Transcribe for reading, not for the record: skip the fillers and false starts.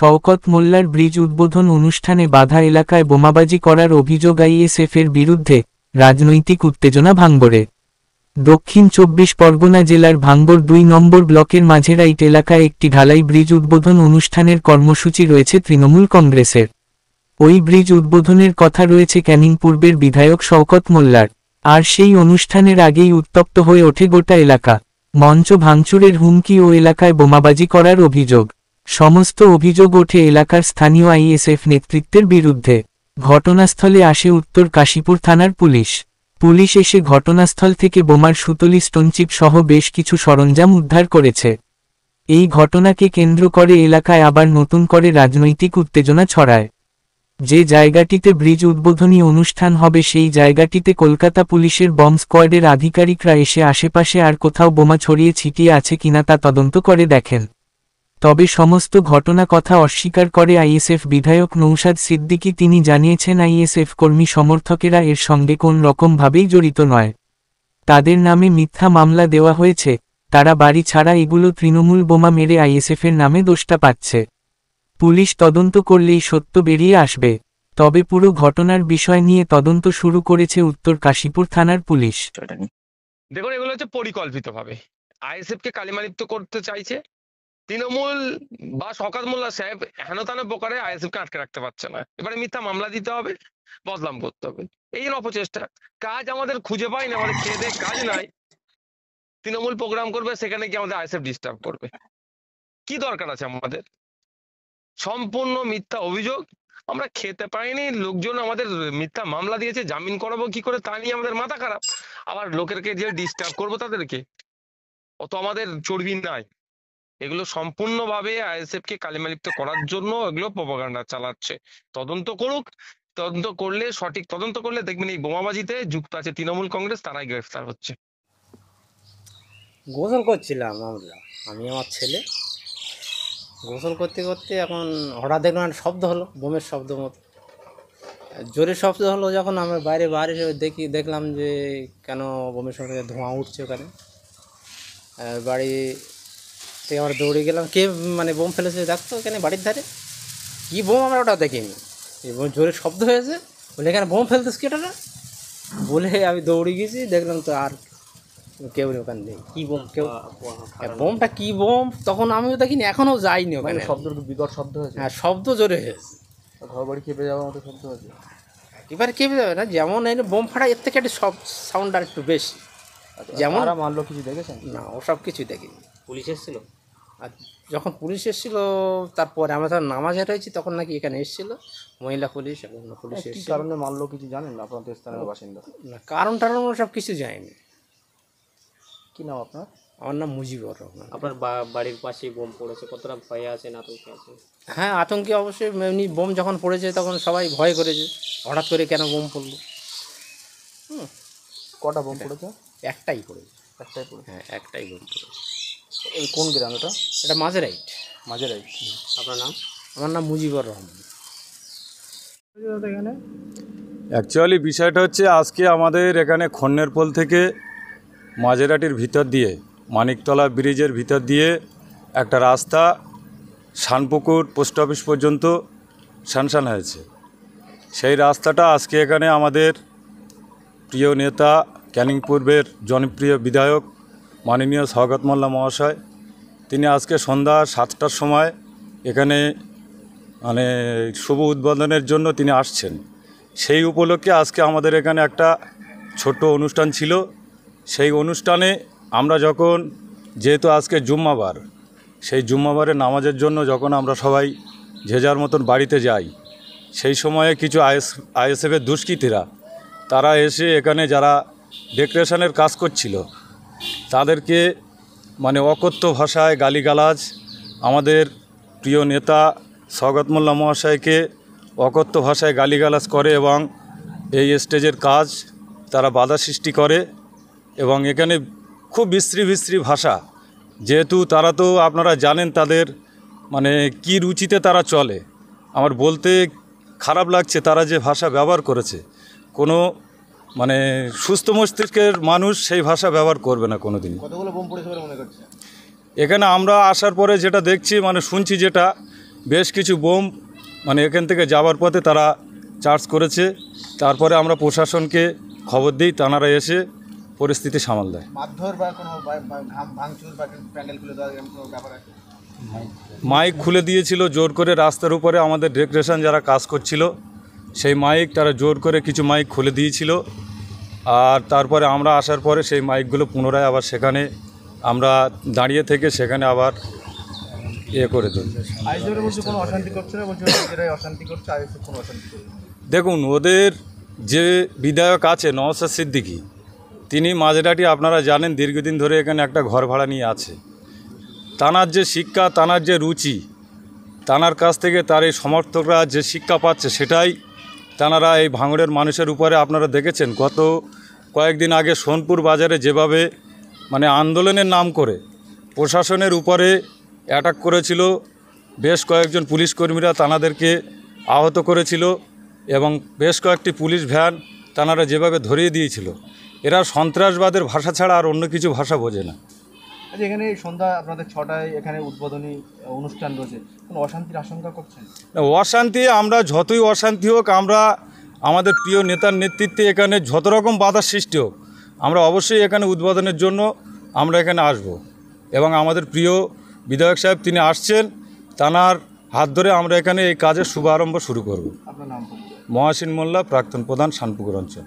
শওকত মোল্লার ব্রিজ উদ্বোধন অনুষ্ঠানে বাধা এলাকায় বোমাবাজি করার অভিযোগ আইএসএফের বিরুদ্ধে, রাজনৈতিক উত্তেজনা ভাঙড়ে। দক্ষিণ ২৪ পরগনা জেলার ভাঙড় ২ নম্বর ব্লকের মাঝেরাইট এলাকায় একটি ঢালাই ব্রিজ উদ্বোধন অনুষ্ঠানের কর্মসূচি রয়েছে তৃণমূল কংগ্রেসের। ওই ব্রিজ উদ্বোধনের কথা রয়েছে ক্যানিং পূর্বের বিধায়ক শওকত মোল্লার। আর সেই অনুষ্ঠানের আগেই উত্তপ্ত হয়ে ওঠে গোটা এলাকা। মঞ্চ ভাঙচুরের হুমকি ও এলাকায় বোমাবাজি করার অভিযোগ। সমস্ত অভিযোগ ওঠে এলাকার স্থানীয় আইএসএফ নেতৃত্বের বিরুদ্ধে। ঘটনাস্থলে আসে উত্তর কাশীপুর থানার পুলিশ। পুলিশ এসে ঘটনাস্থল থেকে বোমার সুতলি স্টোনচিপ সহ বেশ কিছু সরঞ্জাম উদ্ধার করেছে। এই ঘটনাকে কেন্দ্র করে এলাকায় আবার নতুন করে রাজনৈতিক উত্তেজনা ছড়ায়। যে জায়গাটিতে ব্রিজ উদ্বোধনী অনুষ্ঠান হবে সেই জায়গাটিতে কলকাতা পুলিশের বম্ব স্কোয়াডের আধিকারিকরা এসে আশেপাশে আর কোথাও বোমা ছড়িয়ে ছিটিয়ে আছে কিনা তা তদন্ত করে দেখেন। তবে সমস্ত ঘটনা কথা অস্বীকার করে আইএসএফ বিধায়ক নৌশাদ সিদ্দিকী। তিনি জানিয়েছেন আইএসএফ কর্মী সমর্থকেরা এর সঙ্গে কোন রকমভাবেই জড়িত নয়। তাদের নামে মিথ্যা মামলা দেওয়া হয়েছে, তারা বাড়ি ছাড়া এগুলো তৃণমূল বোমা মেরে আইএসএফের নামে দোষটা পাচ্ছে। পুলিশ তদন্ত করলেই সত্য বেরিয়ে আসবে। তবে পুরো ঘটনার বিষয় নিয়ে তদন্ত শুরু করেছে উত্তর কাশীপুর থানার পুলিশ। দেখুন, এগুলো হচ্ছে পরিকল্পিতভাবে আইএসএফ কে কালিমালিপ্ত করতে চাইছে। তৃণমূল বা শওকত মোল্লা সাহেব হেনতান প্রকারে আইএসএফ কে আটকে রাখতে পারছে না। এবারে মিথ্যা মামলা দিতে হবে, বদনাম করতে হবে, এই অপচেষ্টা। কাজ আমাদের খুঁজে পাই না, আমাদের খেয়ে দেয়ে কাজ নাই। তৃণমূল প্রোগ্রাম করবে, সেখানে কি আমাদের আইএসএফ ডিস্টার্ব করবে? কি দরকার আছে আমাদের? সম্পূর্ণ মিথ্যা অভিযোগ। আমরা খেতে পাইনি, লোকজন আমাদের মিথ্যা মামলা দিয়েছে, জামিন করাবো কি করে তা নিয়ে আমাদের মাথা খারাপ। আবার লোকেরকে যে ডিস্টার্ব করবো তাদেরকে, অত আমাদের চর্বি নাই। এগুলো সম্পূর্ণভাবে আইএসএফ কে কালিমালিপ্ত করার জন্য এগুলো প্রপাগান্ডা চালাচ্ছে। তদন্ত করুক, তদন্ত করলে, সঠিক তদন্ত করলে দেখবেন এই বোমাবাজিতে যুক্ত আছে তৃণমূল কংগ্রেস, তারাই গ্রেফতার হচ্ছে। গোসল করছিলাম আমি আমার ছেলে গোসল করতে করতে এখন হঠাৎ দেখলাম একটা শব্দ হলো, বোমের শব্দ মতো জোরে শব্দ হলো। যখন আমরা বাইরে দেখলাম যে কেন বোমের শব্দ, ধোঁয়া উঠছে ওখানে। বাড়ি থেকে আমরা দৌড়ে গেলাম, কে মানে বোম ফেলেছে দেখতো এখানে বাড়ির ধারে। কী বোম আমরা ওটা দেখিনি, এবং জোরে শব্দ হয়েছে বলে এখানে বোম ফেলতেছে কেটা বলে আমি দৌড়ে গেছি, দেখলাম তো আর কেউ নেই ওখানে নেই। কী বোম, কেউ বোমটা কী বোম তখন আমিও দেখিনি, এখনও যাইনি ওখানে। শব্দ বিকট শব্দ হয়েছে। হ্যাঁ, শব্দ জোরে হয়েছে, ঘর বাড়ি কেঁপে যাওয়ার মতো শব্দ হয়েছে। এবারে কেঁপে যাবে না, যেমন এই বোম ফাটা এর থেকে একটা সাউন্ড আর একটু বেশি। যেমন মারলো কিছু দেখেছেন? না, ওসব কিছুই দেখিনি। পুলিশ এসেছিল? আর যখন পুলিশ এসেছিল তারপরে আমরা তখন নামাজে রয়েছি, তখন নাকি এখানে এসেছিল মহিলা পুলিশ এবং পুলিশ এসেছিল। কী কারণে মারলো কিছু জানেন আপনাদের স্থানীয় বাসিন্দা? না, কারণ সব কিছু যায়নি। কী নাম আপনার? আমার নাম মুজিবুর রহমান। আপনার বাড়ির পাশে বোম পড়েছে, কতটা ভয়ে আছেন, আতঙ্কে আছেন? হ্যাঁ, আতঙ্কে অবশ্যই। এমনি বোম যখন পড়েছে তখন সবাই ভয় করেছে, হঠাৎ করে কেন বোম পড়লো। কটা বোম পড়েছে? একটাই পড়েছে। একটাই পড়েছে? হ্যাঁ, একটাই বোম পড়েছে। এই কোন গ্রাম এটা? এটা মাঝেরাইট। মাঝেরাইট। আপনার নাম? আমার নাম মুজিবুর রহমান। অ্যাকচুয়ালি বিষয়টা হচ্ছে, আজকে আমাদের এখানে খন্নেরপোল থেকে মাঝেরাটির ভিতর দিয়ে, মানিকতলা ব্রিজের ভিতর দিয়ে একটা রাস্তা শানপুকুর পোস্ট অফিস পর্যন্ত স্যাংশন হয়েছে। সেই রাস্তাটা আজকে এখানে আমাদের প্রিয় নেতা, ক্যানিং পূর্বের জনপ্রিয় বিধায়ক মাননীয় শওকত মোল্লা মহাশয়, তিনি আজকে সন্ধ্যা 7টার সময় এখানে মানে শুভ উদ্বোধনের জন্য তিনি আসছেন। সেই উপলক্ষে আজকে আমাদের এখানে একটা ছোট অনুষ্ঠান ছিল। সেই অনুষ্ঠানে আমরা যখন, যেহেতু আজকে জুম্মাবার, সেই জুম্মাবারে নামাজের জন্য যখন আমরা সবাই যে যার মতন বাড়িতে যাই, সেই সময়ে কিছু আইএসএফের দুষ্কৃতীরা তারা এসে এখানে যারা ডেকোরেশনের কাজ করছিল তাদেরকে মানে অকথ্য ভাষায় গালিগালাজ, আমাদের প্রিয় নেতা শওকত মোল্লা মহাশয়কে অকথ্য ভাষায় গালিগালাজ করে এবং এই স্টেজের কাজ তারা বাধা সৃষ্টি করে। এবং এখানে খুব বিশ্রী ভাষা, যেহেতু তারা তো আপনারা জানেন তাদের মানে কি রুচিতে তারা চলে। আমার বলতে খারাপ লাগছে, তারা যে ভাষা ব্যবহার করেছে, কোনো মানে সুস্থ মস্তিষ্কের মানুষ সেই ভাষা ব্যবহার করবে না কোনোদিন। কতগুলো বোম পড়েছে বলে মনে করছে? এখানে আমরা আসার পরে যেটা দেখছি, মানে শুনছি যেটা, বেশ কিছু বোম মানে এখান থেকে যাওয়ার পথে তারা চার্জ করেছে। তারপরে আমরা প্রশাসনকে খবর দিই, তানারা এসে পরিস্থিতি সামাল দেয়। মারধর বা কোনো ভাঙচুর বা প্যান্ডেল খুলে দেওয়ার এরকম কোনো ব্যাপার আছে? মাইক খুলে দিয়েছিল জোর করে রাস্তার উপরে, আমাদের ডেকোরেশন যারা কাজ করছিল সেই মাইক তারা জোর করে কিছু মাইক খুলে দিয়েছিল। আর তারপরে আমরা আসার পরে সেই মাইকগুলো পুনরায় আবার সেখানে আমরা দাঁড়িয়ে থেকে সেখানে আবার করে দিই। আইএসএফের মধ্যে কোনো অশান্তি করছে না, বলছে নিজেরাই অশান্তি করছে, আইএসএফ কোনো অশান্তি করছে না। দেখুন, ওদের যে বিধায়ক আছে নওশাদ সিদ্দিকী, তিনি মাঝেরাটি আপনারা জানেন দীর্ঘদিন ধরে এখানে একটা ঘর ভাড়া নিয়ে আছে। তানার যে শিক্ষা, তানার যে রুচি, তানার কাছ থেকে তার এই সমর্থকরা যে শিক্ষা পাচ্ছে সেটাই তানারা এই ভাঙড়ের মানুষের উপরে আপনারা দেখেছেন। গত কয়েকদিন আগে সোনপুর বাজারে যেভাবে মানে আন্দোলনের নাম করে প্রশাসনের উপরে অ্যাটাক করেছিল, বেশ কয়েকজন পুলিশ কর্মীরা তানাদেরকে আহত করেছিল এবং বেশ কয়েকটি পুলিশ ভ্যান তানারা যেভাবে ধরিয়ে দিয়েছিল, এরা সন্ত্রাসবাদের ভাষা ছাড়া আর অন্য কিছু ভাষা বোঝে না। আচ্ছা, এখানে সন্ধ্যা আপনাদের 6টায় এখানে উদ্বোধনী অনুষ্ঠান রয়েছে, কোনো অশান্তির আশঙ্কা করছেন? অশান্তি, আমরা যতই অশান্তি হোক, আমরা আমাদের প্রিয় নেতার নেতৃত্বে এখানে যত রকম বাধার সৃষ্টি হোক, আমরা অবশ্যই এখানে উদ্বোধনের জন্য আমরা এখানে আসব এবং আমাদের প্রিয় বিধায়ক সাহেব তিনি আসছেন, তানার হাত ধরে আমরা এখানে এই কাজের শুভারম্ভ শুরু করব। আপনার নাম? মহাসিন মোল্লা, প্রাক্তন প্রধান শানপুকুর অঞ্চল।